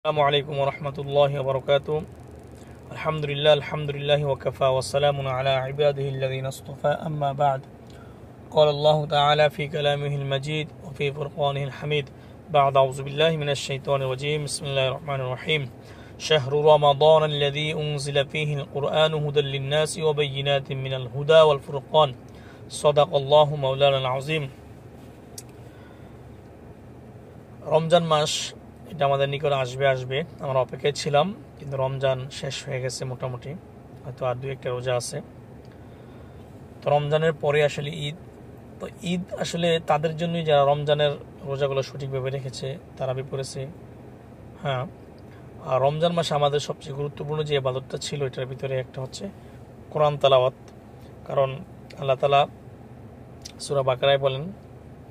السلام عليكم ورحمة الله وبركاته. الحمد لله وكفى وسلام على عباده الذين اصطفى أما بعد. قال الله تعالى في كلامه المجيد وفي فرقانه الحميد بعد أعوذ بالله من الشيطان الرجيم. بسم الله الرحمن الرحيم. شهر رمضان الذي أنزل فيه القرآن هدى للناس وبينات من الهدى والفرقان. صدق الله مولانا العظيم. রমজান মাস এটা আমাদের নিকট আসবে আমরা অপেক্ষায় ছিলাম, কিন্তু রমজান শেষ হয়ে গেছে মোটামুটি, হয়তো আর দুই একটা রোজা আছে। তো রমজানের পরে আসলে ঈদ। তো ঈদ আসলে তাদের জন্যই যারা রমজানের রোজাগুলো সঠিকভাবে রেখেছে, তারাবি পড়েছে। হ্যাঁ, আর রমজান মাসে আমাদের সবচেয়ে গুরুত্বপূর্ণ যে ইবাদতটা ছিল এটার ভিতরে একটা হচ্ছে কোরআন তেলাওয়াত। কারণ আল্লাহ তাআলা সূরা বাকারায় বলেন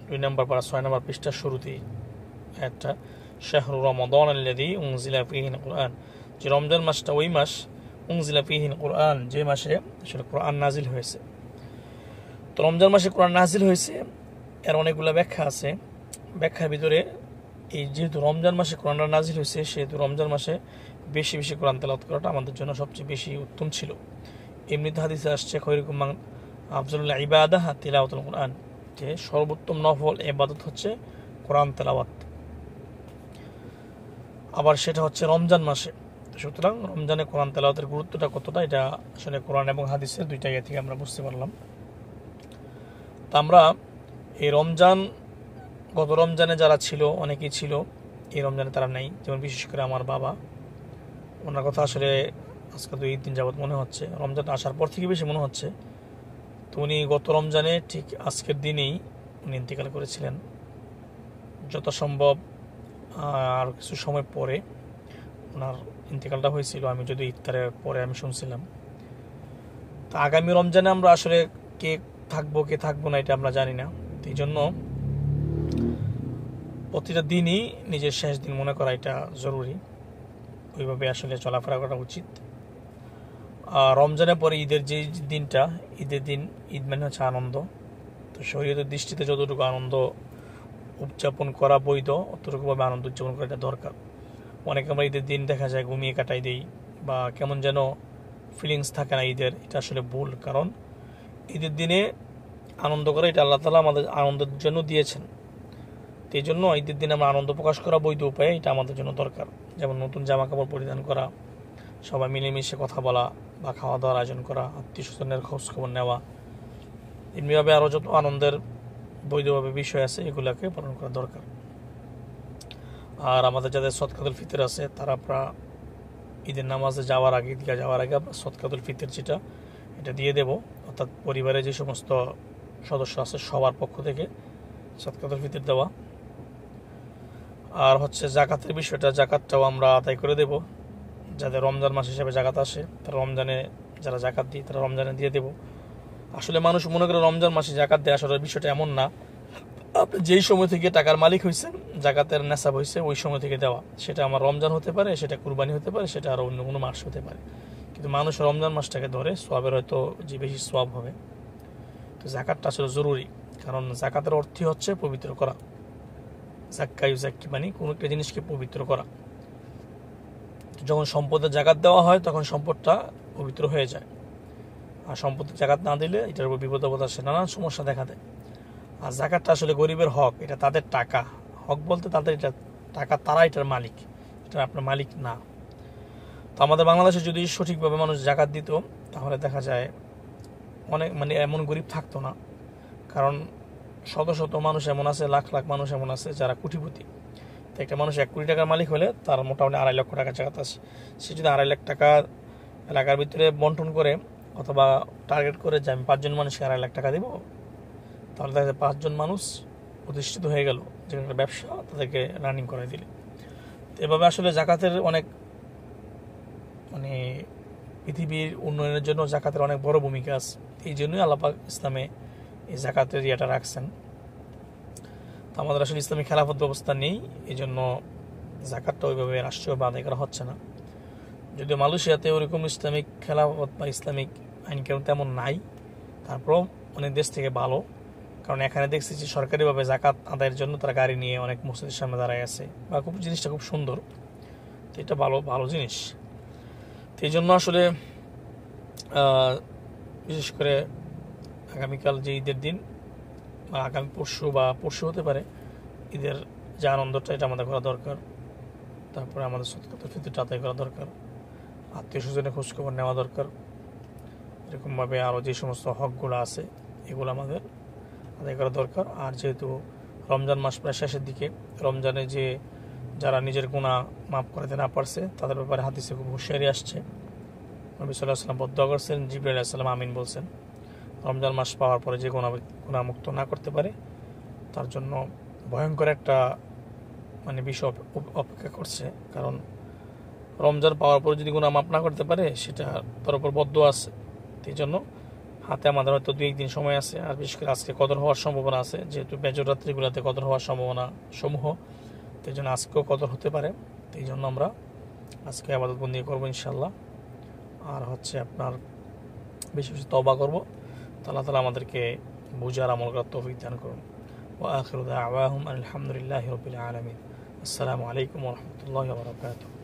2 নম্বর পারা 6 নম্বর পৃষ্ঠার শুরুতেই একটা শাহরু রমাদান আল্লাযী উনজিলা ফীহিল কুরআন, যে রমজান মাসটা ওই মাস উনজিলা ফীহিল কুরআন, যে মাসে আসলে কোরআন নাজিল হয়েছে। তো রমজান মাসে কোরআন নাজিল হয়েছে, এর অনেকগুলো ব্যাখ্যা আছে। ব্যাখ্যার ভিতরে এই যেহেতু রমজান মাসে কোরআন নাজিল হয়েছে, সেহেতু রমজান মাসে বেশি বেশি কোরআন তেলাওয়াত করাটা আমাদের জন্য সবচেয়ে বেশি উত্তম ছিল। এমনিতে হাদিসে আসছে খৈরুকুম মান আফজালুল ইবাদাহ তিলাওয়াতুল কুরআন, যে সর্বোত্তম নফল ইবাদত হচ্ছে কোরআন তেলাওয়াত, আবার সেটা হচ্ছে রমজান মাসে। সুতরাং রমজানে কোরআন তেলাওয়াতের গুরুত্বটা কতটা, এটা আসলে কোরআন এবং হাদিসের দুইটা ইয়ে থেকে আমরা বুঝতে পারলাম। তা আমরা এই রমজান, গত রমজানে যারা ছিল অনেকেই ছিল, এই রমজানে তারা নেই। যেমন বিশেষ করে আমার বাবা, ওনার কথা আসলে আজকে 2 দিন যাবৎ মনে হচ্ছে, রমজান আসার পর থেকে বেশি মনে হচ্ছে। তো উনি গত রমজানে ঠিক আজকের দিনেই উনি ইন্তেকাল করেছিলেন। যথাসম্ভব আর কিছু সময় পরে ওনার ইন্তেকালটা হয়েছিল, আমি যদি ইফতারের পরে আমি শুনছিলাম। তো আগামী রমজানে আমরা আসলে কে থাকবো না এটা আমরা জানি না। এই জন্য প্রতিটা দিনই নিজের শেষ দিন মনে করা এটা জরুরি, ওইভাবে আসলে চলাফেরা করা উচিত। আর রমজানের পরে ঈদের যে দিনটা, ঈদের দিন, ঈদ মানে হচ্ছে আনন্দ। তো শরীয়তের দৃষ্টিতে যতটুকু আনন্দ উদযাপন করা বৈধ, অতটুকুভাবে আনন্দ উদযাপন করা দরকার। অনেকে আমরা ঈদের দিন দেখা যায় ঘুমিয়ে কাটাই দেই, বা কেমন যেন ফিলিংস থাকে না ঈদের, এটা আসলে ভুল। কারণ ঈদের দিনে আনন্দ করা এটা আল্লাহ তাআলা আমাদের আনন্দের জন্য দিয়েছেন। তো এই জন্য ঈদের দিনে আমরা আনন্দ প্রকাশ করা বৈধ উপায়ে এটা আমাদের জন্য দরকার। যেমন নতুন জামা কাপড় পরিধান করা, সবাই মিলেমিশে কথা বলা বা খাওয়া দাওয়ার আয়োজন করা, আত্মীয় স্বজনের খোঁজ খবর নেওয়া, এমনিভাবে আরও যত আনন্দের বৈধভাবে বিষয় আছে এগুলাকে পালন করা দরকার। আর আমাদের যাদের সদকাতুল ফিতর আছে, তারা ঈদের নামাজে যাওয়ার আগে আমরা সদকাতুল ফিতর যেটা এটা দিয়ে দেব, অর্থাৎ পরিবারের যে সমস্ত সদস্য আছে সবার পক্ষ থেকে সদকাতুল ফিতর দেওয়া। আর হচ্ছে জাকাতের বিষয়টা, জাকাতটাও আমরা আদায় করে দেব। যাদের রমজান মাস হিসেবে জাকাত আসে, তারা রমজানে যারা জাকাত দিই তারা রমজানে দিয়ে দেব। আসলে মানুষ মনে করে রমজান মাসে জাকাত দেয়, আসলে বিষয়টা এমন না। আপনি যেই সময় থেকে টাকার মালিক হয়েছেন, জাকাতের নেশাব হয়েছে, ওই সময় থেকে দেওয়া। সেটা আমার রমজান হতে পারে, সেটা কুরবানি হতে পারে, সেটা আরও অন্য কোনো মাস হতে পারে। কিন্তু মানুষ রমজান মাসটাকে ধরে সোয়াবের হয়তো যে বেশি সোয়াব হবে। তো জাকাতটা আসলে জরুরি, কারণ জাকাতের অর্থই হচ্ছে পবিত্র করা। জাক্কি মানে কোনো একটা জিনিসকে পবিত্র করা। যখন সম্পদের জাকাত দেওয়া হয় তখন সম্পদটা পবিত্র হয়ে যায়। আর সম্পত্তির জাকাত না দিলে এটার উপর বিপদ আসে, নানান সমস্যা দেখা দেয়। আর জাকাতটা আসলে গরিবের হক, এটা তাদের টাকা। হক বলতে তাদের এটা টাকা, তারা এটার মালিক, এটা আপনার মালিক না। তো আমাদের বাংলাদেশে যদি সঠিকভাবে মানুষ জাকাত দিত, তাহলে দেখা যায় অনেক এমন গরিব থাকতো না। কারণ শত শত মানুষ এমন আছে, লাখ লাখ মানুষ এমন আছে যারা কোটিপতি। তো একটা মানুষ 1 কোটি টাকার মালিক হলে তার মোটামুটি 2.5 লক্ষ টাকা জাকাত আসে। সে যদি 2.5 লাখ টাকা এলাকার ভিতরে বন্টন করে, অথবা টার্গেট করে যে আমি 5 জন মানুষকে 2.5 লাখ টাকা দিব, তাহলে দেখা যায় 5 জন মানুষ প্রতিষ্ঠিত হয়ে গেল, যে একটা ব্যবসা তাদেরকে রানিং করে দিলে। তো এভাবে আসলে জাকাতের অনেক পৃথিবীর উন্নয়নের জন্য জাকাতের অনেক বড় ভূমিকা আছে। এই জন্যই আল্লাহ পাক ইসলামে এই জাকাতের ইয়েটা রাখছেন। তো আমাদের আসলে ইসলামী খেলাফত ব্যবস্থা নেই, এই জন্য জাকাতটা ওইভাবে রাষ্ট্রীয়ভাবে আদায় করা হচ্ছে না। যদিও মালয়েশিয়াতে ওরকম ইসলামিক খেলাফত বা ইসলামিক আইন কানুন তেমন নাই, তারপরও অনেক দেশ থেকে ভালো। কারণ এখানে দেখছি যে সরকারিভাবে জাকাত আদায়ের জন্য তারা গাড়ি নিয়ে অনেক মসজিদের সামনে দাঁড়ায় আছে, বা জিনিসটা খুব সুন্দর। তো এটা ভালো ভালো জিনিস। তো এই জন্য আসলে বিশেষ করে আগামীকাল যে ঈদের দিন বা আগামী পরশু হতে পারে, ঈদের যে আনন্দটা এটা আমাদের করা দরকার। তারপরে আমাদের সদকাতুল ফিতরটা আদায় করা দরকার, আত্মীয় স্বজনের খোঁজখবর নেওয়া দরকার। এরকমভাবে আরও যে সমস্ত হকগুলো আছে এগুলো আমাদের আদায় করা দরকার। আর যেহেতু রমজান মাস প্রায় শেষের দিকে, রমজানে যে যারা নিজের গুনাহ মাফ করাতে না পারছে তাদের ব্যাপারে হাদিসে খুব হুঁশিয়ারি আসছে। নবী সাল্লাল্লাহু আলাইহি ওয়াসাল্লাম বদদুয়া করছেন, জিবরাইল আলাইহিস সালাম আমিন বলছেন। রমজান মাস পাওয়ার পরে যে গুনাহমুক্ত না করতে পারে তার জন্য ভয়ঙ্কর একটা বিষয় অপেক্ষা করছে। কারণ রমজান পাওয়ার পরে যদি গুনাহ মাফ না করতে পারে সেটা তার উপর বদদুয়া আছে। এই জন্য হাতে আমাদের হয়তো 2-1 দিন সময় আছে। আর বিশেষ করে আজকে কদর হওয়ার সম্ভাবনা আছে, যেহেতু বেজর রাত্রিগুলোতে কদর হওয়ার সম্ভাবনা সমূহ, তো এই জন্য আজকেও কদর হতে পারে। তো এই জন্য আমরা আজকে ইবাদতবন্দি করবো ইনশাল্লাহ। আর আপনার বেশি বেশি তওবা করবো। আল্লাহ তাআলা আমাদেরকে বুঝার আমল করার তৌফিক দান করুন। ওয়া আখিরু দাওয়াহুম আলহামদুলিল্লাহি রাব্বিল আলামিন। আসসালামু আলাইকুম ওয়া রাহমাতুল্লাহি ওয়া বারাকাতুহু।